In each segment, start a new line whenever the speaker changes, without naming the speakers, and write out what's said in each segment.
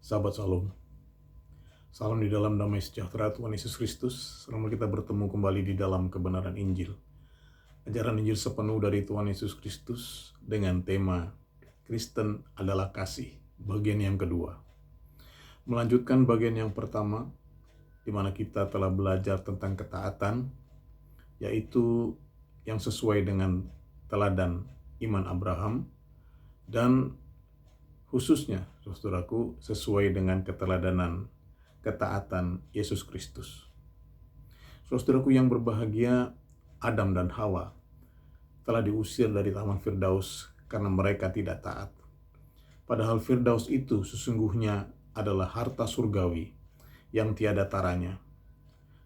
Sahabat Salom, salam di dalam damai sejahtera Tuhan Yesus Kristus. Selama kita bertemu kembali di dalam kebenaran Injil. Ajaran Injil sepenuh dari Tuhan Yesus Kristus dengan tema Kristen adalah kasih, bagian yang kedua. Melanjutkan bagian yang pertama, di mana kita telah belajar tentang ketaatan, yaitu yang sesuai dengan teladan iman Abraham, dan khususnya, saudaraku, sesuai dengan keteladanan ketaatan Yesus Kristus. Saudaraku yang berbahagia, Adam dan Hawa telah diusir dari Taman Firdaus karena mereka tidak taat. Padahal Firdaus itu sesungguhnya adalah harta surgawi yang tiada taranya,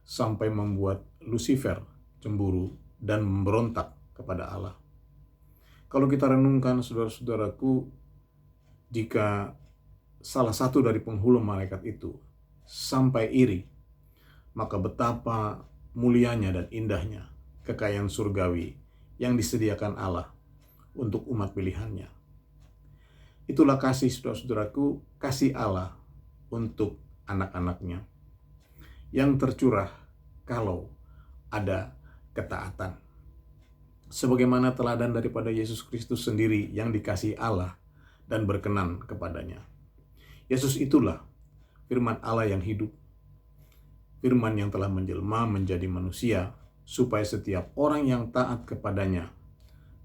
sampai membuat Lucifer cemburu dan memberontak kepada Allah. Kalau kita renungkan, saudara-saudaraku, jika salah satu dari penghulu malaikat itu sampai iri, maka betapa mulianya dan indahnya kekayaan surgawi yang disediakan Allah untuk umat pilihannya. Itulah kasih, saudara-saudaraku, kasih Allah untuk anak-anaknya yang tercurah kalau ada ketaatan. Sebagaimana teladan daripada Yesus Kristus sendiri yang dikasihi Allah dan berkenan kepadanya. Yesus itulah firman Allah yang hidup, firman yang telah menjelma menjadi manusia, supaya setiap orang yang taat kepadanya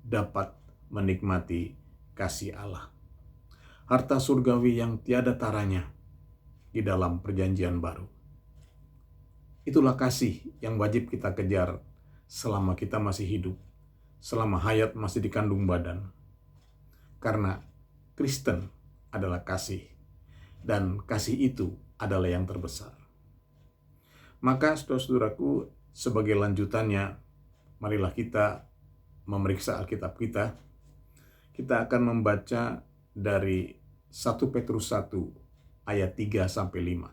dapat menikmati kasih Allah. Harta surgawi yang tiada taranya di dalam perjanjian baru. Itulah kasih yang wajib kita kejar selama kita masih hidup, selama hayat masih dikandung badan. Karena Kristen adalah kasih, dan kasih itu adalah yang terbesar. Maka saudara-saudaraku, sebagai lanjutannya, marilah kita memeriksa Alkitab kita. Kita akan membaca dari 1 Petrus 1 ayat 3-5.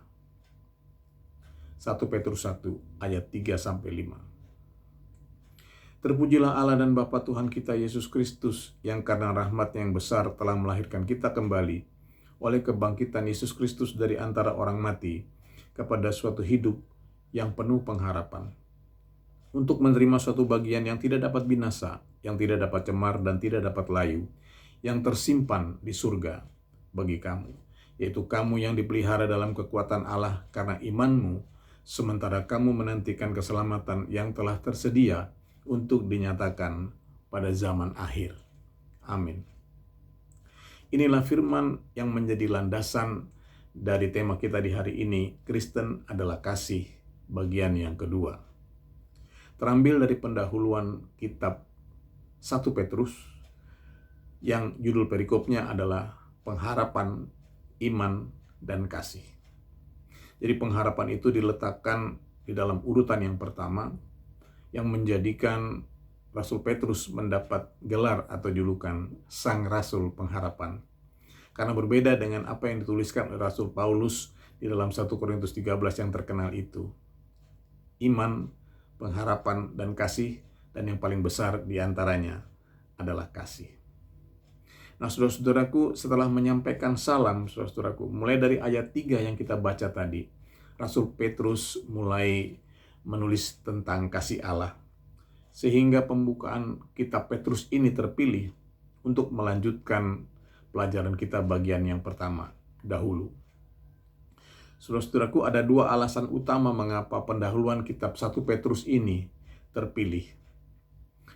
1 Petrus 1 ayat 3-5. Terpujilah Allah dan Bapa Tuhan kita Yesus Kristus, yang karena rahmat-Nya yang besar telah melahirkan kita kembali oleh kebangkitan Yesus Kristus dari antara orang mati kepada suatu hidup yang penuh pengharapan, untuk menerima suatu bagian yang tidak dapat binasa, yang tidak dapat cemar dan tidak dapat layu, yang tersimpan di surga bagi kamu, yaitu kamu yang dipelihara dalam kekuatan Allah karena imanmu, sementara kamu menantikan keselamatan yang telah tersedia untuk dinyatakan pada zaman akhir. Amin. Inilah firman yang menjadi landasan dari tema kita di hari ini, Kristen adalah kasih, bagian yang kedua. Terambil dari pendahuluan kitab 1 Petrus, yang judul perikopnya adalah pengharapan, iman, dan kasih. Jadi pengharapan itu diletakkan di dalam urutan yang pertama, yang menjadikan Rasul Petrus mendapat gelar atau julukan Sang Rasul Pengharapan. Karena berbeda dengan apa yang dituliskan oleh Rasul Paulus di dalam 1 Korintus 13 yang terkenal itu. Iman, pengharapan, dan kasih, dan yang paling besar diantaranya adalah kasih. Nah, saudara-saudaraku, setelah menyampaikan salam, saudara-saudaraku, mulai dari ayat 3 yang kita baca tadi, Rasul Petrus mulai menulis tentang kasih Allah, sehingga pembukaan kitab Petrus ini terpilih untuk melanjutkan pelajaran kita bagian yang pertama dahulu. Saudara-saudaraku, ada dua alasan utama mengapa pendahuluan kitab 1 Petrus ini terpilih.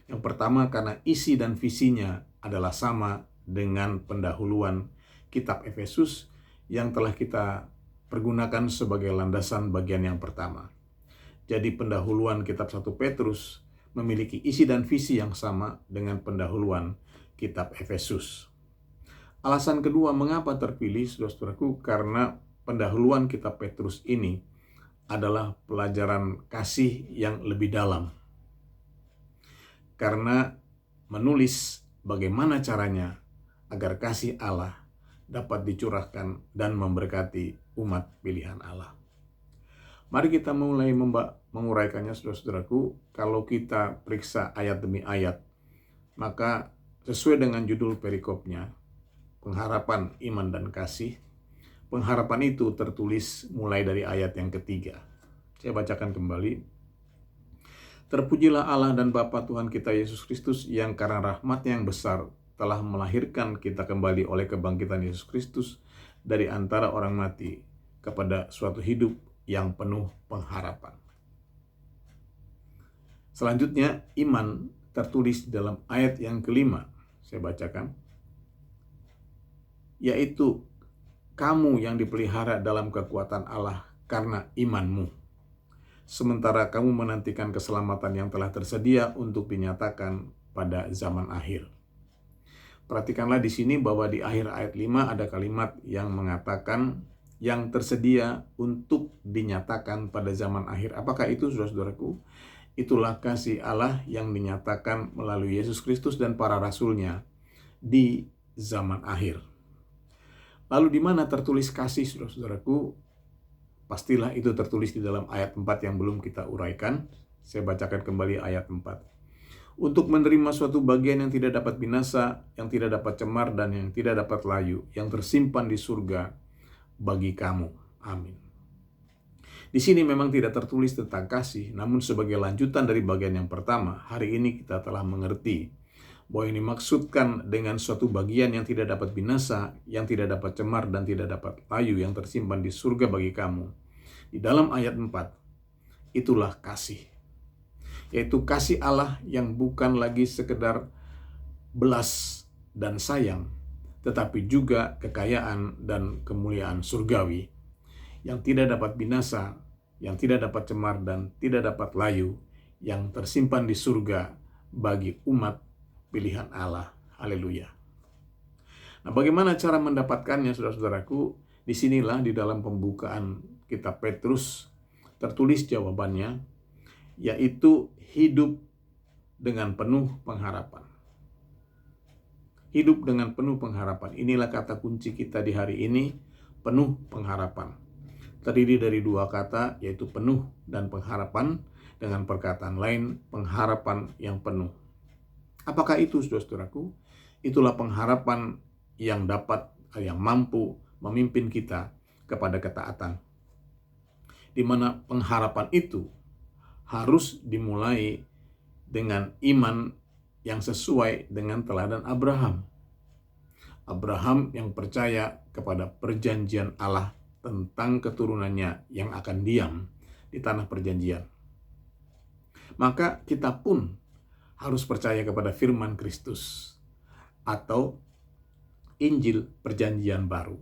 Yang pertama, karena isi dan visinya adalah sama dengan pendahuluan kitab Efesus yang telah kita pergunakan sebagai landasan bagian yang pertama. Jadi pendahuluan kitab 1 Petrus memiliki isi dan visi yang sama dengan pendahuluan kitab Efesus. Alasan kedua mengapa terpilih, saudara-saudaraku, karena pendahuluan kitab Petrus ini adalah pelajaran kasih yang lebih dalam. Karena menulis bagaimana caranya agar kasih Allah dapat dicurahkan dan memberkati umat pilihan Allah. Mari kita mulai menguraikannya, saudara-saudaraku. Kalau kita periksa ayat demi ayat, maka sesuai dengan judul perikopnya, pengharapan, iman, dan kasih, pengharapan itu tertulis mulai dari ayat yang ketiga. Saya bacakan kembali. Terpujilah Allah dan Bapa Tuhan kita Yesus Kristus, yang karena rahmat yang besar telah melahirkan kita kembali oleh kebangkitan Yesus Kristus dari antara orang mati kepada suatu hidup yang penuh pengharapan. Selanjutnya, iman tertulis dalam ayat yang kelima. Saya bacakan. Yaitu, kamu yang dipelihara dalam kekuatan Allah karena imanmu, sementara kamu menantikan keselamatan yang telah tersedia untuk dinyatakan pada zaman akhir. Perhatikanlah di sini bahwa di akhir ayat 5 ada kalimat yang mengatakan yang tersedia untuk dinyatakan pada zaman akhir. Apakah itu, saudara-saudaraku? Itulah kasih Allah yang dinyatakan melalui Yesus Kristus dan para rasulnya di zaman akhir. Lalu di mana tertulis kasih, saudara-saudaraku? Pastilah itu tertulis di dalam ayat 4 yang belum kita uraikan. Saya bacakan kembali ayat 4. Untuk menerima suatu bagian yang tidak dapat binasa, yang tidak dapat cemar, dan yang tidak dapat layu, yang tersimpan di surga bagi kamu. Amin. Di sini memang tidak tertulis tentang kasih, namun sebagai lanjutan dari bagian yang pertama, hari ini kita telah mengerti bahwa ini dimaksudkan dengan suatu bagian yang tidak dapat binasa, yang tidak dapat cemar, dan tidak dapat layu, yang tersimpan di surga bagi kamu. Di dalam ayat 4, itulah kasih. Yaitu kasih Allah yang bukan lagi sekedar belas dan sayang, tetapi juga kekayaan dan kemuliaan surgawi, yang tidak dapat binasa, yang tidak dapat cemar, dan tidak dapat layu, yang tersimpan di surga bagi umat pilihan Allah. Haleluya. Nah, bagaimana cara mendapatkannya, saudara-saudaraku? Disinilah di dalam pembukaan kitab Petrus tertulis jawabannya, yaitu hidup dengan penuh pengharapan. Hidup dengan penuh pengharapan. Inilah kata kunci kita di hari ini, penuh pengharapan. Terdiri dari dua kata, yaitu penuh dan pengharapan, dengan perkataan lain, pengharapan yang penuh. Apakah itu, saudara-saudaraku? Itulah pengharapan yang mampu memimpin kita kepada ketaatan. Di mana pengharapan itu harus dimulai dengan iman yang sesuai dengan teladan Abraham. Abraham yang percaya kepada perjanjian Allah tentang keturunannya yang akan diam di tanah perjanjian. Maka kita pun harus percaya kepada firman Kristus atau Injil perjanjian baru.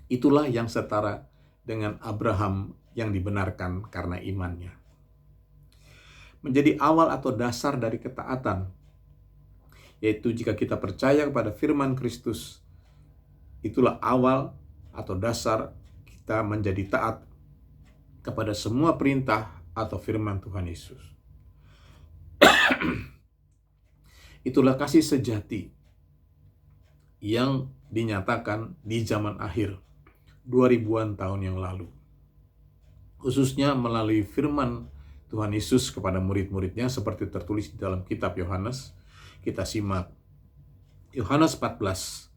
Itulah yang setara dengan Abraham yang dibenarkan karena imannya. Menjadi awal atau dasar dari ketaatan, yaitu jika kita percaya kepada firman Kristus, itulah awal atau dasar kita menjadi taat kepada semua perintah atau firman Tuhan Yesus. Itulah kasih sejati yang dinyatakan di zaman akhir 2000-an tahun yang lalu, khususnya melalui firman Tuhan Yesus kepada murid-muridnya seperti tertulis di dalam kitab Yohanes. Kita simak Yohanes 14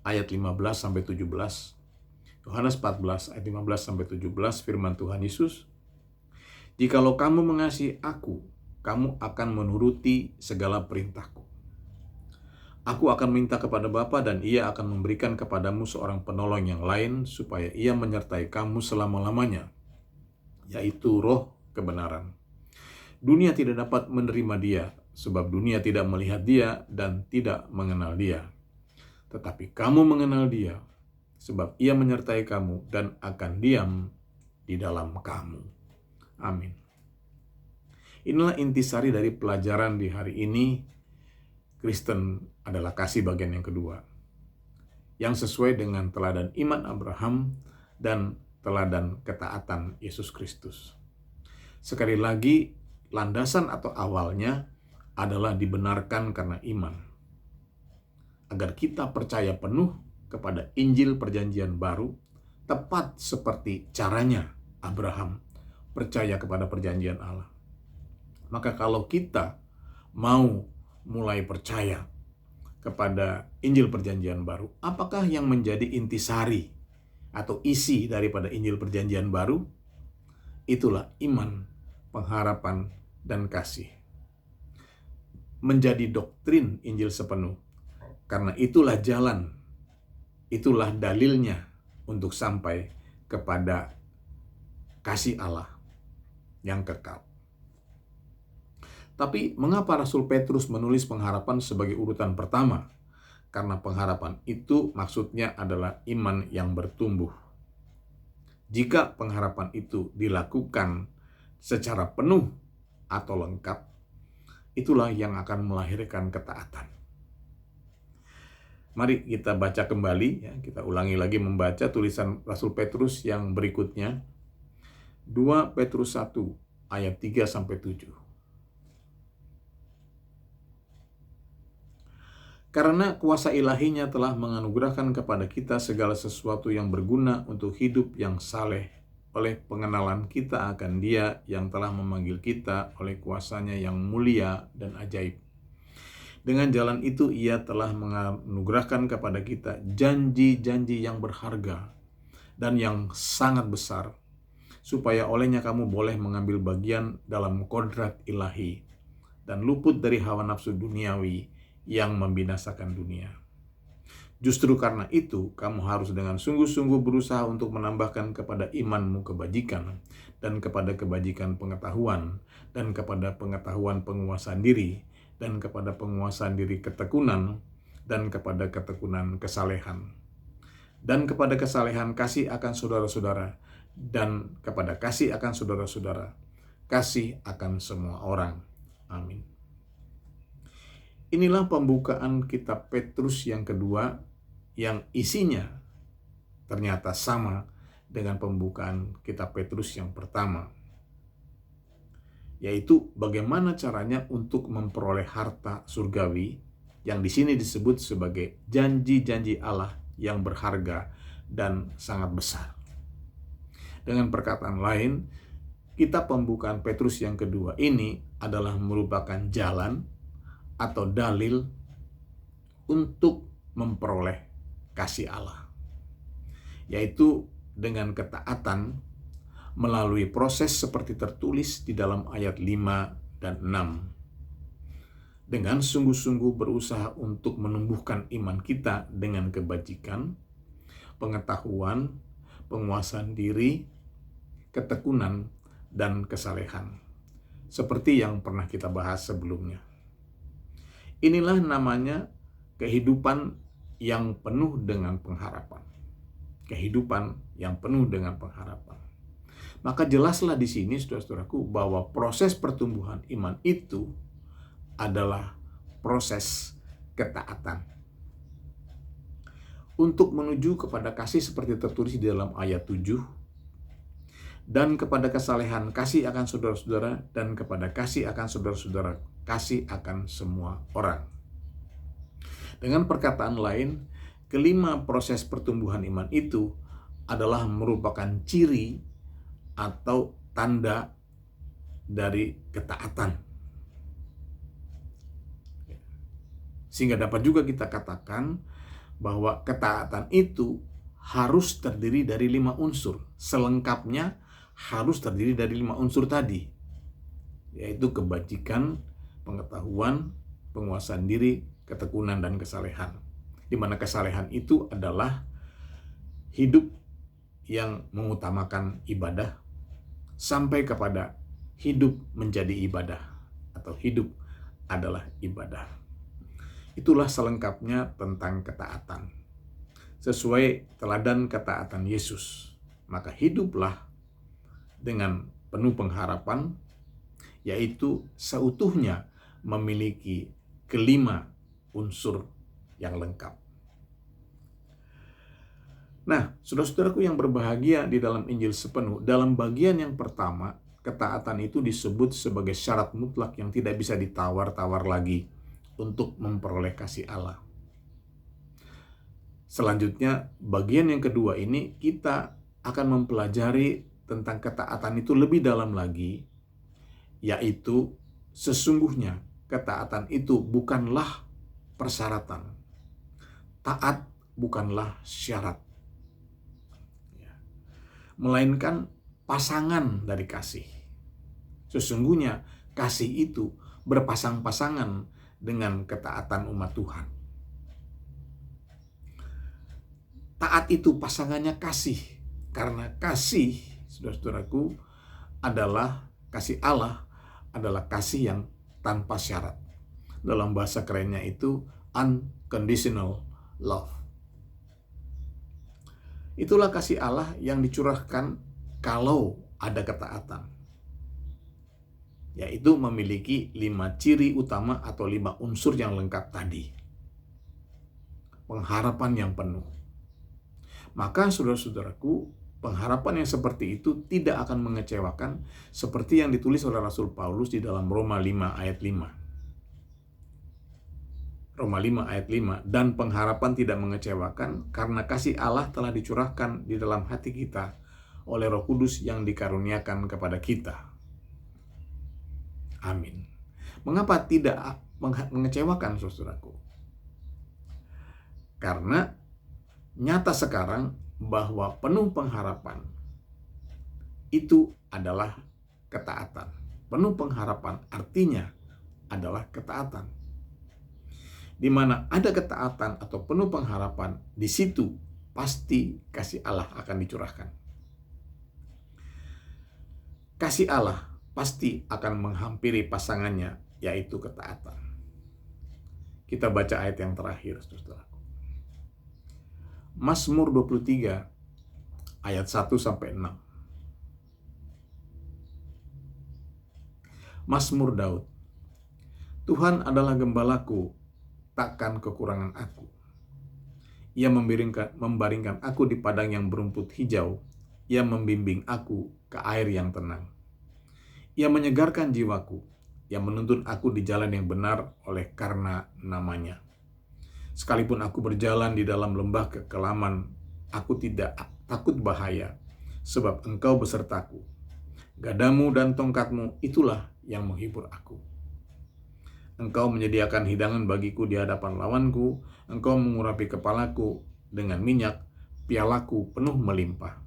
ayat 15-17. Yohanes 14 ayat 15-17, firman Tuhan Yesus, "Jikalau kamu mengasihi aku, kamu akan menuruti segala perintahku. Aku akan minta kepada Bapa dan Ia akan memberikan kepadamu seorang penolong yang lain supaya Ia menyertai kamu selama-lamanya, yaitu Roh kebenaran. Dunia tidak dapat menerima Dia, sebab dunia tidak melihat Dia dan tidak mengenal Dia. Tetapi kamu mengenal Dia, sebab Ia menyertai kamu dan akan diam di dalam kamu." Amin. Inilah intisari dari pelajaran di hari ini. Kristen adalah kasih bagian yang kedua, yang sesuai dengan teladan iman Abraham dan teladan ketaatan Yesus Kristus. Sekali lagi, landasan atau awalnya adalah dibenarkan karena iman. Agar kita percaya penuh kepada Injil perjanjian baru, tepat seperti caranya Abraham percaya kepada perjanjian Allah. Maka kalau kita mau mulai percaya kepada Injil Perjanjian Baru, apakah yang menjadi intisari atau isi daripada Injil Perjanjian Baru? Itulah iman, pengharapan, dan kasih. Menjadi doktrin Injil sepenuh. Karena itulah jalan, itulah dalilnya untuk sampai kepada kasih Allah yang kekal. Tapi mengapa Rasul Petrus menulis pengharapan sebagai urutan pertama? Karena pengharapan itu maksudnya adalah iman yang bertumbuh. Jika pengharapan itu dilakukan secara penuh atau lengkap, itulah yang akan melahirkan ketaatan. Mari kita baca kembali, ya, kita ulangi lagi membaca tulisan Rasul Petrus yang berikutnya. 2 Petrus 1 ayat 3-7. Karena kuasa ilahinya telah menganugerahkan kepada kita segala sesuatu yang berguna untuk hidup yang saleh oleh pengenalan kita akan Dia yang telah memanggil kita oleh kuasanya yang mulia dan ajaib. Dengan jalan itu Ia telah menganugerahkan kepada kita janji-janji yang berharga dan yang sangat besar, supaya olehnya kamu boleh mengambil bagian dalam kodrat ilahi dan luput dari hawa nafsu duniawi yang membinasakan dunia. Justru karena itu, kamu harus dengan sungguh-sungguh berusaha untuk menambahkan kepada imanmu kebajikan, dan kepada kebajikan pengetahuan, dan kepada pengetahuan penguasaan diri, dan kepada penguasaan diri ketekunan, dan kepada ketekunan kesalehan, dan kepada kesalehan kasih akan saudara-saudara, dan kepada kasih akan saudara-saudara, kasih akan semua orang. Amin. Inilah pembukaan kitab Petrus yang kedua, yang isinya ternyata sama dengan pembukaan kitab Petrus yang pertama, yaitu bagaimana caranya untuk memperoleh harta surgawi yang di sini disebut sebagai janji-janji Allah yang berharga dan sangat besar. Dengan perkataan lain, kitab pembukaan Petrus yang kedua ini adalah merupakan jalan atau dalil untuk memperoleh kasih Allah, yaitu dengan ketaatan melalui proses seperti tertulis di dalam ayat 5 dan 6. Dengan sungguh-sungguh berusaha untuk menumbuhkan iman kita dengan kebajikan, pengetahuan, penguasaan diri, ketekunan, dan kesalehan, seperti yang pernah kita bahas sebelumnya. Inilah namanya kehidupan yang penuh dengan pengharapan. Kehidupan yang penuh dengan pengharapan. Maka jelaslah di sini, saudara-saudaraku, bahwa proses pertumbuhan iman itu adalah proses ketaatan. Untuk menuju kepada kasih seperti tertulis di dalam ayat 7, dan kepada kesalehan kasih akan saudara-saudara, dan kepada kasih akan saudara-saudara, kasih akan semua orang. Dengan perkataan lain, kelima proses pertumbuhan iman itu adalah merupakan ciri atau tanda dari ketaatan. Sehingga dapat juga kita katakan bahwa ketaatan itu harus terdiri dari 5 unsur. Selengkapnya harus terdiri dari 5 unsur tadi, yaitu kebajikan, pengetahuan, penguasaan diri, ketekunan, dan kesalehan. Di mana kesalehan itu adalah hidup yang mengutamakan ibadah sampai kepada hidup menjadi ibadah atau hidup adalah ibadah. Itulah selengkapnya tentang ketaatan. Sesuai teladan ketaatan Yesus, maka hiduplah dengan penuh pengharapan, yaitu seutuhnya memiliki kelima unsur yang lengkap. Nah, saudara-saudaraku yang berbahagia di dalam Injil sepenuh, dalam bagian yang pertama, ketaatan itu disebut sebagai syarat mutlak yang tidak bisa ditawar-tawar lagi untuk memperoleh kasih Allah. Selanjutnya, bagian yang kedua ini kita akan mempelajari tentang ketaatan itu lebih dalam lagi, yaitu sesungguhnya ketaatan itu bukanlah persyaratan, taat bukanlah syarat, melainkan pasangan dari kasih. Sesungguhnya kasih itu berpasang-pasangan dengan ketaatan umat Tuhan. Taat itu pasangannya kasih, karena kasih, saudara-saudaraku, adalah kasih Allah, adalah kasih yang tanpa syarat. Dalam bahasa kerennya itu unconditional love. Itulah kasih Allah yang dicurahkan kalau ada ketaatan, yaitu memiliki 5 ciri utama atau 5 unsur yang lengkap tadi. Pengharapan yang penuh. Maka saudara-saudaraku, pengharapan yang seperti itu tidak akan mengecewakan, seperti yang ditulis oleh Rasul Paulus di dalam Roma 5 ayat 5. Roma 5 ayat 5, dan pengharapan tidak mengecewakan karena kasih Allah telah dicurahkan di dalam hati kita oleh Roh Kudus yang dikaruniakan kepada kita. Amin. Mengapa tidak mengecewakan, saudaraku? Karena nyata sekarang bahwa penuh pengharapan itu adalah ketaatan. Penuh pengharapan artinya adalah ketaatan. Di mana ada ketaatan atau penuh pengharapan, di situ pasti kasih Allah akan dicurahkan. Kasih Allah pasti akan menghampiri pasangannya, yaitu ketaatan. Kita baca ayat yang terakhir, saudara. Mazmur 23 ayat 1-6. Mazmur Daud. Tuhan adalah gembalaku, takkan kekurangan aku. Ia membaringkan aku di padang yang berumput hijau. Ia membimbing aku ke air yang tenang. Ia menyegarkan jiwaku. Ia menuntun aku di jalan yang benar oleh karena namanya. Sekalipun aku berjalan di dalam lembah kekelaman, aku tidak takut bahaya, sebab Engkau besertaku. Gadamu dan tongkatmu itulah yang menghibur aku. Engkau menyediakan hidangan bagiku di hadapan lawanku, Engkau mengurapi kepalaku dengan minyak, pialaku penuh melimpah.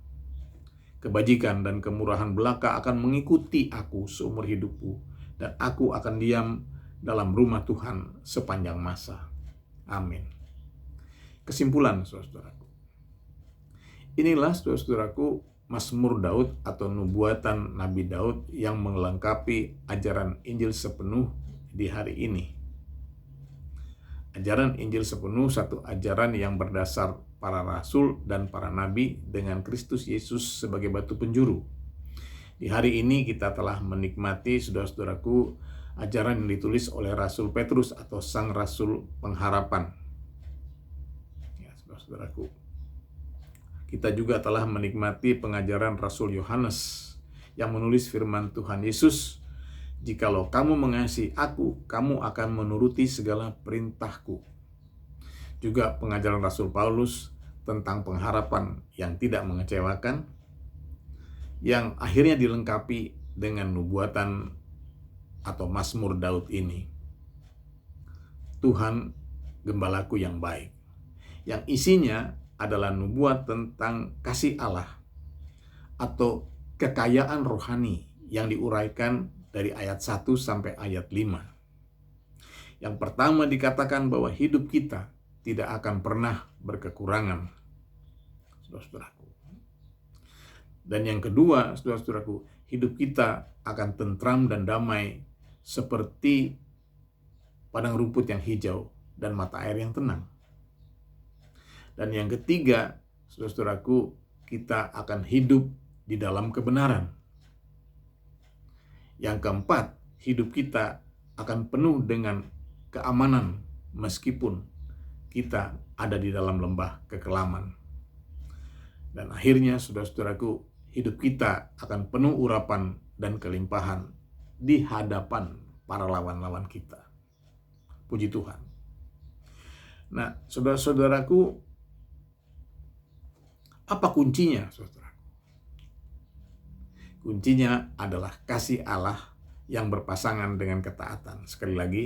Kebajikan dan kemurahan belaka akan mengikuti aku seumur hidupku, dan aku akan diam dalam rumah Tuhan sepanjang masa. Amin. Kesimpulan, saudaraku. Inilah, saudaraku, Mazmur Daud atau nubuatan Nabi Daud yang melengkapi ajaran Injil sepenuh di hari ini. Ajaran Injil sepenuh satu ajaran yang berdasar para rasul dan para nabi dengan Kristus Yesus sebagai batu penjuru. Di hari ini kita telah menikmati, saudara-saudaraku, ajaran yang ditulis oleh Rasul Petrus atau Sang Rasul Pengharapan. Ya, saudara-saudaraku. Kita juga telah menikmati pengajaran Rasul Yohanes yang menulis firman Tuhan Yesus, "Jikalau kamu mengasihi aku, kamu akan menuruti segala perintahku." Juga pengajaran Rasul Paulus tentang pengharapan yang tidak mengecewakan, yang akhirnya dilengkapi dengan nubuatan atau Mazmur Daud ini. Tuhan gembalaku yang baik, yang isinya adalah nubuat tentang kasih Allah atau kekayaan rohani yang diuraikan dari ayat 1 sampai ayat 5. Yang pertama dikatakan bahwa hidup kita tidak akan pernah berkekurangan, saudara-saudaraku. Dan yang kedua, saudara-saudaraku, hidup kita akan tentram dan damai seperti padang rumput yang hijau dan mata air yang tenang. Dan yang ketiga, saudara-saudaraku, kita akan hidup di dalam kebenaran. Yang keempat, hidup kita akan penuh dengan keamanan meskipun kita ada di dalam lembah kekelaman. Dan akhirnya, saudara-saudaraku, hidup kita akan penuh urapan dan kelimpahan di hadapan para lawan-lawan kita. Puji Tuhan. Nah, saudara-saudaraku, apa kuncinya, saudara? Kuncinya adalah kasih Allah yang berpasangan dengan ketaatan. Sekali lagi,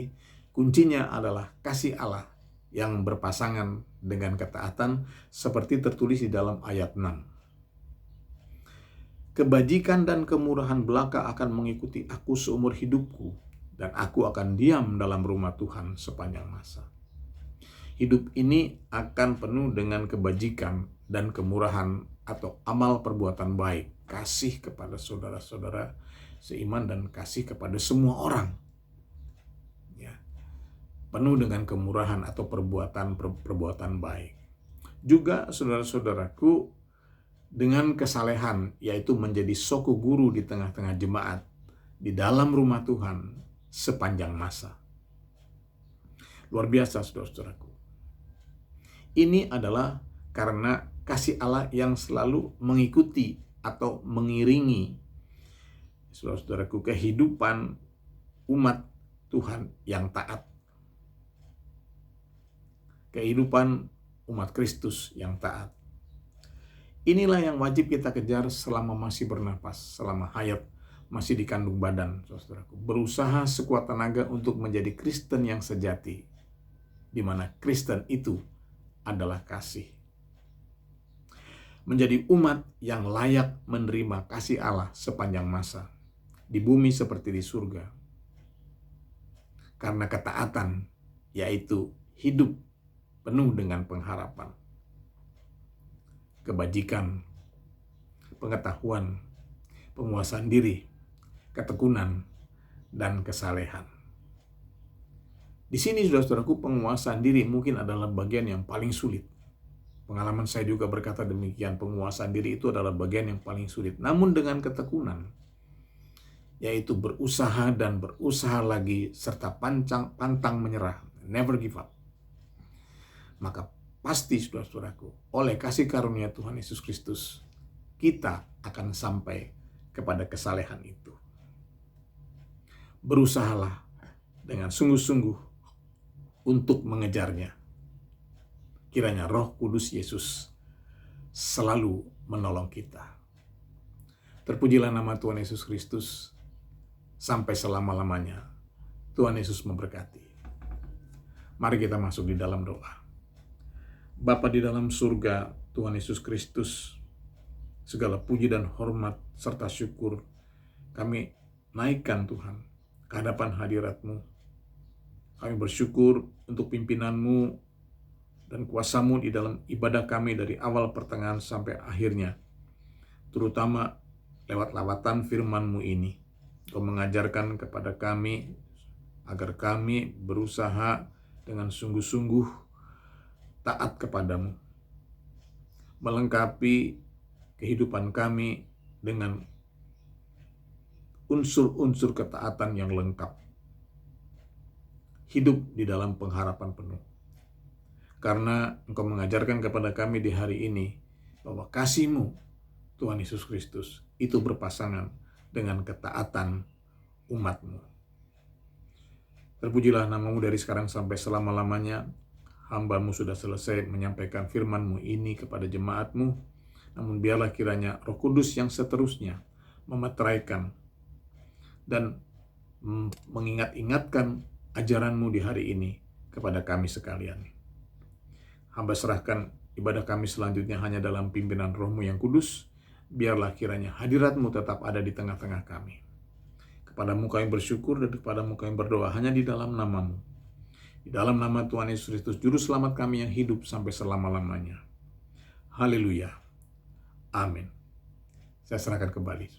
kuncinya adalah kasih Allah yang berpasangan dengan ketaatan seperti tertulis di dalam ayat 6. Kebajikan dan kemurahan belaka akan mengikuti aku seumur hidupku, dan aku akan diam dalam rumah Tuhan sepanjang masa. Hidup ini akan penuh dengan kebajikan dan kemurahan atau amal perbuatan baik, kasih kepada saudara-saudara seiman dan kasih kepada semua orang. Ya, penuh dengan kemurahan atau perbuatan baik. Juga saudara-saudaraku, dengan kesalehan, yaitu menjadi soku guru di tengah-tengah jemaat, di dalam rumah Tuhan sepanjang masa. Luar biasa, saudara-saudaraku. Ini adalah karena kasih Allah yang selalu mengikuti atau mengiringi, saudara-saudaraku, kehidupan umat Tuhan yang taat. Kehidupan umat Kristus yang taat. Inilah yang wajib kita kejar selama masih bernapas, selama hayat masih di kandung badan, saudaraku. Berusaha sekuat tenaga untuk menjadi Kristen yang sejati, di mana Kristen itu adalah kasih. Menjadi umat yang layak menerima kasih Allah sepanjang masa, di bumi seperti di surga. Karena ketaatan, yaitu hidup penuh dengan pengharapan, kebajikan, pengetahuan, penguasaan diri, ketekunan, dan kesalehan. Di sini, saudara-saudaraku, penguasaan diri mungkin adalah bagian yang paling sulit. Pengalaman saya juga berkata demikian, penguasaan diri itu adalah bagian yang paling sulit. Namun dengan ketekunan, yaitu berusaha dan berusaha lagi, serta pantang menyerah, never give up, maka pasti, saudara-saudaraku, oleh kasih karunia Tuhan Yesus Kristus, kita akan sampai kepada kesalehan itu. Berusahalah dengan sungguh-sungguh untuk mengejarnya. Kiranya Roh Kudus Yesus selalu menolong kita. Terpujilah nama Tuhan Yesus Kristus sampai selama-lamanya. Tuhan Yesus memberkati. Mari kita masuk di dalam doa. Bapa di dalam surga, Tuhan Yesus Kristus, segala puji dan hormat serta syukur kami naikkan Tuhan ke hadapan hadirat-Mu. Kami bersyukur untuk pimpinan-Mu dan kuasa-Mu di dalam ibadah kami dari awal pertengahan sampai akhirnya, terutama lewat lawatan firman-Mu ini. Kau mengajarkan kepada kami agar kami berusaha dengan sungguh-sungguh taat kepadamu, melengkapi kehidupan kami dengan unsur-unsur ketaatan yang lengkap, hidup di dalam pengharapan penuh. Karena Engkau mengajarkan kepada kami di hari ini bahwa kasih-Mu, Tuhan Yesus Kristus, itu berpasangan dengan ketaatan umat-Mu. Terpujilah nama-Mu dari sekarang sampai selama-lamanya. Hamba-Mu sudah selesai menyampaikan firman-Mu ini kepada jemaat-Mu, namun biarlah kiranya Roh Kudus yang seterusnya memeteraikan dan mengingat-ingatkan ajaran-Mu di hari ini kepada kami sekalian. Hamba serahkan ibadah kami selanjutnya hanya dalam pimpinan Roh-Mu yang kudus. Biarlah kiranya hadirat-Mu tetap ada di tengah-tengah kami. Kepadamu kami bersyukur dan kepadamu kami berdoa hanya di dalam nama-Mu. Di dalam nama Tuhan Yesus Kristus, Juru Selamat kami yang hidup sampai selama-lamanya. Haleluya. Amin. Saya serahkan kembali.